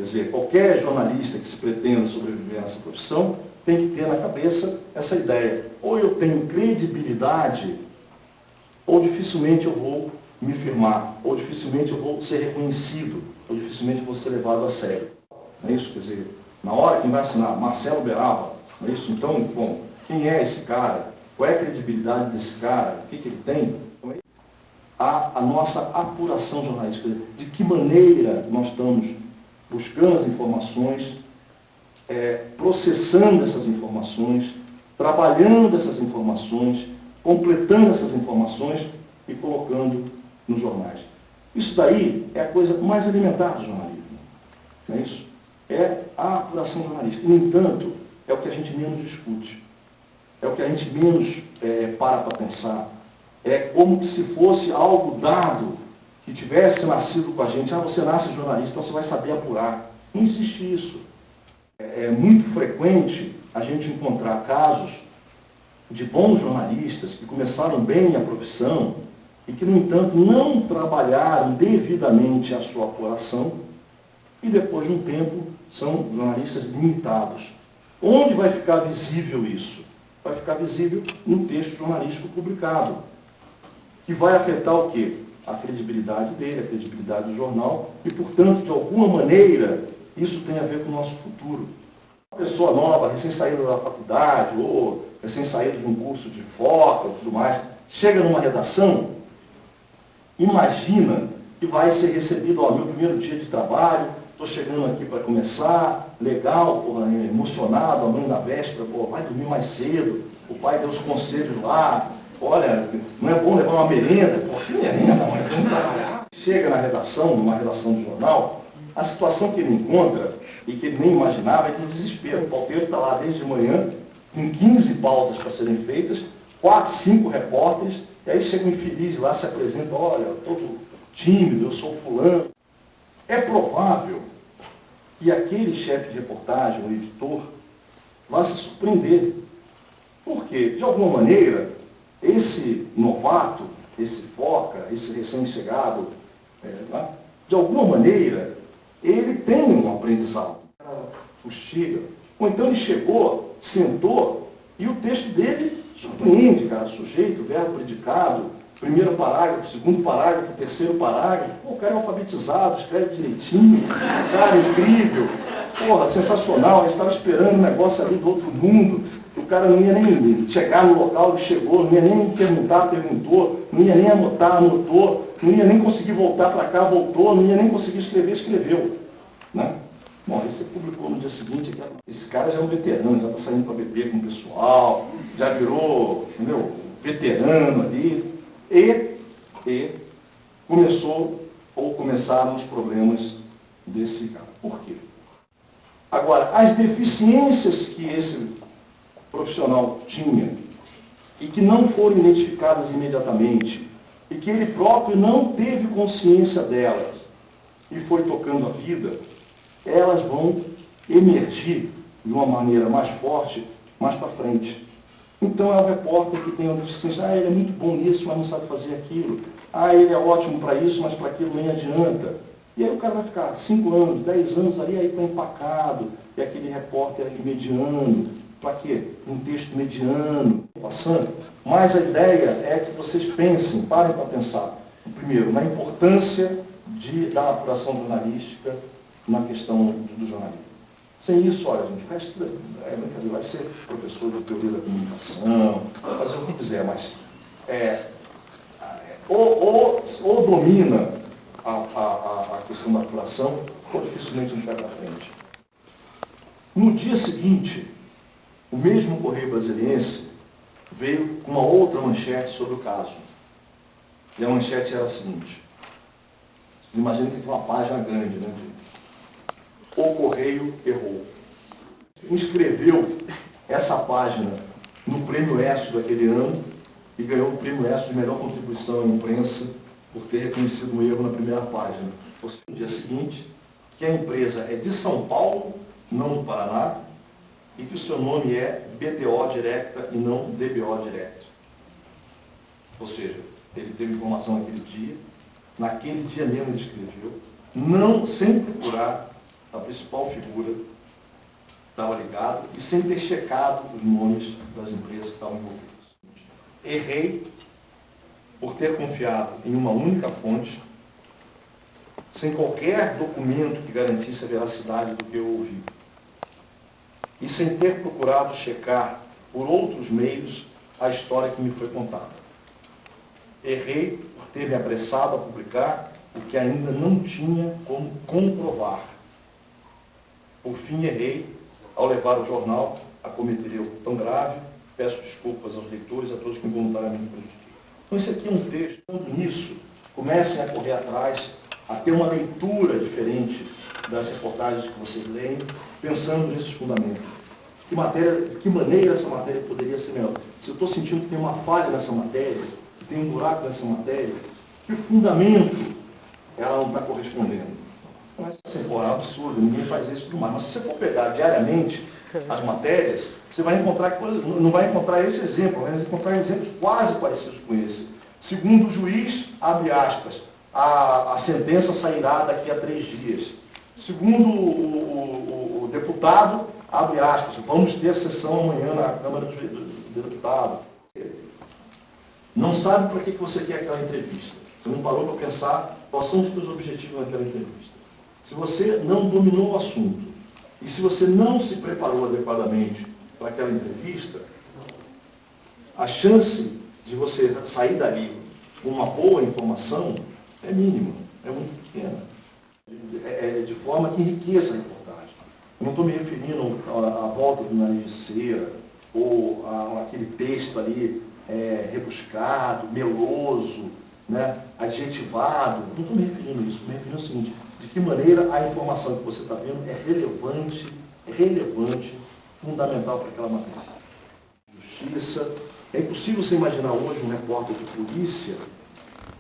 Quer dizer, qualquer jornalista que se pretenda sobreviver nessa profissão tem que ter na cabeça essa ideia. Ou eu tenho credibilidade, ou dificilmente eu vou me firmar, ou dificilmente eu vou ser reconhecido, ou dificilmente eu vou ser levado a sério. Não é isso? Quer dizer, na hora quem vai assinar, Marcelo Beraba, não é isso? Então, bom, quem é esse cara? Qual é a credibilidade desse cara? O que ele tem? Então, a nossa apuração jornalística, de que maneira nós estamos buscando as informações, processando essas informações, trabalhando essas informações, completando essas informações e colocando nos jornais. Isso daí é a coisa mais elementar do jornalismo. Não é isso? É a apuração jornalística. No entanto, é o que a gente menos discute. É o que a gente menos para pensar. É como se fosse algo dado, que tivesse nascido com a gente. Ah, você nasce jornalista, então você vai saber apurar. Não existe isso. É muito frequente a gente encontrar casos de bons jornalistas que começaram bem a profissão e que, no entanto, não trabalharam devidamente a sua apuração e, depois de um tempo, são jornalistas limitados. Onde vai ficar visível isso? Vai ficar visível no texto jornalístico publicado, que vai afetar o quê? A credibilidade dele, a credibilidade do jornal e, portanto, de alguma maneira, isso tem a ver com o nosso futuro. Uma pessoa nova, recém-saída da faculdade ou recém-saída de um curso de foca e tudo mais, chega numa redação, imagina que vai ser recebido, ó, meu primeiro dia de trabalho, estou chegando aqui para começar, legal, porra, emocionado, a mãe da véspera, pô, vai dormir mais cedo, o pai deu os conselhos lá, olha, não é bom levar uma merenda, pô, que merenda, mãe, vamos trabalhar. Chega na redação, numa redação de jornal, a situação que ele encontra, e que ele nem imaginava, é de desespero. O pauteiro está lá desde de manhã, com 15 pautas para serem feitas, 4, 5 repórteres, e aí chega um infeliz lá, se apresenta, olha, todo tímido, eu sou fulano. É provável que aquele chefe de reportagem, o editor, vá se surpreender. Por quê? De alguma maneira, esse novato, esse foca, esse recém-chegado, de alguma maneira, ele tem um aprendizado. Fustiga. Ou então ele chegou, sentou, e o texto dele surpreende, cara. Sujeito, verbo, predicado, primeiro parágrafo, segundo parágrafo, terceiro parágrafo. Pô, o cara é alfabetizado, escreve direitinho, cara, incrível. Porra, sensacional. A gente estava esperando um negócio ali do outro mundo. O cara não ia nem chegar no local, ele chegou, não ia nem perguntar, perguntou, não ia nem anotar, anotou, não ia nem conseguir voltar para cá, voltou, não ia nem conseguir escrever, escreveu. Né? Bom, aí você publicou no dia seguinte, esse cara já é um veterano, já está saindo para beber com o pessoal, já virou, entendeu, veterano ali, e começou, ou começaram os problemas desse cara. Por quê? Agora, as deficiências que esse profissional tinha e que não foram identificadas imediatamente e que ele próprio não teve consciência delas e foi tocando a vida, elas vão emergir de uma maneira mais forte mais para frente. Então é o repórter que tem uma deficiência, ele é muito bom nisso, mas não sabe fazer aquilo. Ele é ótimo para isso, mas para aquilo nem adianta. E aí o cara vai ficar 5 anos, 10 anos ali, aí está empacado, e aquele repórter ali mediano. Para quê? Um texto mediano, passando. Mas a ideia é que vocês pensem, parem para pensar, primeiro, na importância da apuração jornalística na questão do jornalismo. Sem isso, olha, gente, vai ser professor de teoria da comunicação, fazer o que quiser, mas ou domina a questão da apuração, ou dificilmente não vai para frente. No dia seguinte, o mesmo Correio Brasiliense veio com uma outra manchete sobre o caso. E a manchete era a seguinte. Vocês imaginam que tem uma página grande, né? O Correio errou. Inscreveu essa página no Prêmio ESSO daquele ano e ganhou o Prêmio ESSO de melhor contribuição à imprensa por ter reconhecido um erro na primeira página. Ou seja, no dia seguinte, que a empresa é de São Paulo, não do Paraná, e que o seu nome é BDO Directa e não DBO Direct. Ou seja, ele teve informação naquele dia mesmo ele escreveu, não sem procurar a principal figura estava ligado e sem ter checado os nomes das empresas que estavam envolvidas. Errei por ter confiado em uma única fonte, sem qualquer documento que garantisse a veracidade do que eu ouvi. E sem ter procurado checar por outros meios a história que me foi contada. Errei por ter me apressado a publicar o que ainda não tinha como comprovar. Por fim, errei ao levar o jornal a cometer erro tão grave. Peço desculpas aos leitores e a todos que involuntariamente prejudiquei. Então, esse aqui é um texto. Quando nisso, comecem a correr atrás, a ter uma leitura diferente das reportagens que vocês leem, pensando nesses fundamentos. De que maneira essa matéria poderia ser melhor? Se eu estou sentindo que tem uma falha nessa matéria, que tem um buraco nessa matéria, que fundamento ela não está correspondendo? Não é assim, pô, é um absurdo, ninguém faz isso tudo mais. Mas se você for pegar diariamente as matérias, você vai encontrar, não vai encontrar esse exemplo, vai encontrar exemplos quase parecidos com esse. Segundo o juiz, abre aspas, a sentença sairá daqui a 3 dias. Segundo o deputado, abre aspas, vamos ter sessão amanhã na Câmara dos Deputados. Não sabe para que você quer aquela entrevista. Você não parou para pensar quais são os seus objetivos naquela entrevista. Se você não dominou o assunto e se você não se preparou adequadamente para aquela entrevista, a chance de você sair dali com uma boa informação é mínima, é muito pequena. De forma que enriqueça a reportagem. Eu não estou me referindo à volta do nariz de cera ou àquele texto ali rebuscado, meloso, né, adjetivado. Não estou me referindo a isso, estou me referindo ao seguinte: de que maneira a informação que você está vendo é relevante, fundamental para aquela matéria. Justiça. É impossível você imaginar hoje um repórter de polícia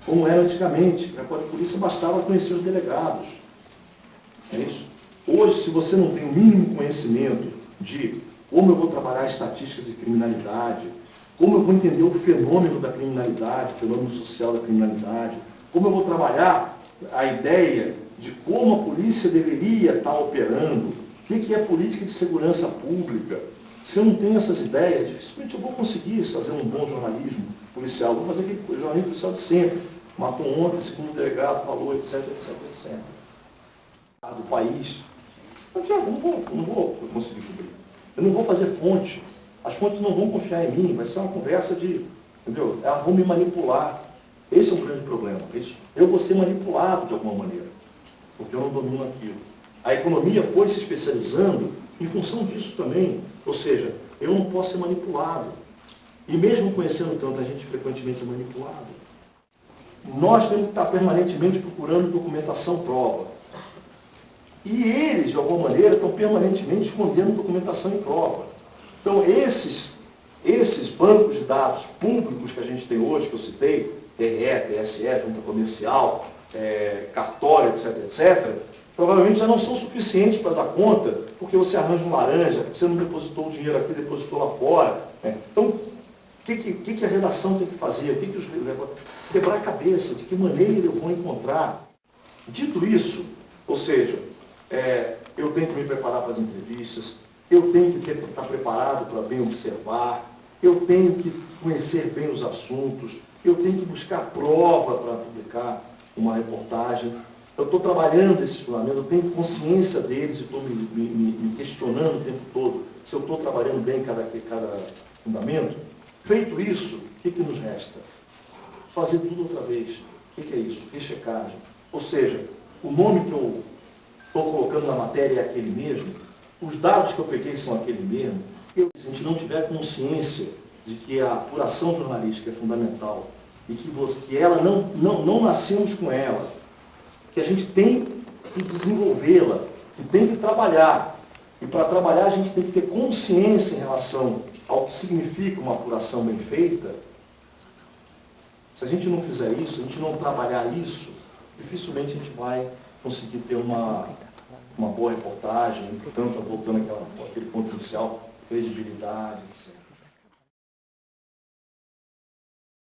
como era antigamente. O repórter de polícia bastava conhecer os delegados. É isso? Hoje, se você não tem o mínimo conhecimento de como eu vou trabalhar a estatística de criminalidade, como eu vou entender o fenômeno da criminalidade, o fenômeno social da criminalidade, como eu vou trabalhar a ideia de como a polícia deveria estar operando, o que é política de segurança pública. Se eu não tenho essas ideias, dificilmente eu vou conseguir fazer um bom jornalismo policial. Vou fazer aquele jornalismo policial de sempre. Matou ontem, segundo o delegado falou, etc, etc, etc. Do país. Não vou conseguir cobrir. Eu não vou fazer fonte. As fontes não vão confiar em mim. Vai ser uma conversa de... Entendeu? Elas vão me manipular. Esse é um grande problema. Eu vou ser manipulado de alguma maneira. Porque eu não domino aquilo. A economia foi se especializando em função disso também. Ou seja, eu não posso ser manipulado. E mesmo conhecendo tanto, a gente frequentemente é manipulado. Nós temos que estar permanentemente procurando documentação prova. E eles, de alguma maneira, estão permanentemente escondendo documentação e prova. Então, esses bancos de dados públicos que a gente tem hoje, que eu citei, TRE, TSE, Junta Comercial, cartório, etc, etc, provavelmente já não são suficientes para dar conta, porque você arranja um laranja, você não depositou o dinheiro aqui, depositou lá fora. Então, o que a redação tem que fazer? Quebrar a cabeça, de que maneira eu vou encontrar. Dito isso, ou seja, eu tenho que me preparar para as entrevistas, eu tenho que estar preparado para bem observar, eu tenho que conhecer bem os assuntos, eu tenho que buscar prova para publicar uma reportagem. Eu estou trabalhando esses fundamentos, eu tenho consciência deles e estou me questionando o tempo todo se eu estou trabalhando bem cada fundamento. Feito isso, o que nos resta? Fazer tudo outra vez. O que é isso? Rechecagem. Ou seja, o nome que eu estou colocando na matéria é aquele mesmo, os dados que eu peguei são aquele mesmo. Se a gente não tiver consciência de que a apuração jornalística é fundamental e que ela não nascemos com ela, que a gente tem que desenvolvê-la, que tem que trabalhar. E para trabalhar a gente tem que ter consciência em relação ao que significa uma apuração bem feita. Se a gente não fizer isso, se a gente não trabalhar isso, dificilmente a gente vai conseguir ter uma boa reportagem, portanto, voltando àquele ponto inicial, credibilidade, etc.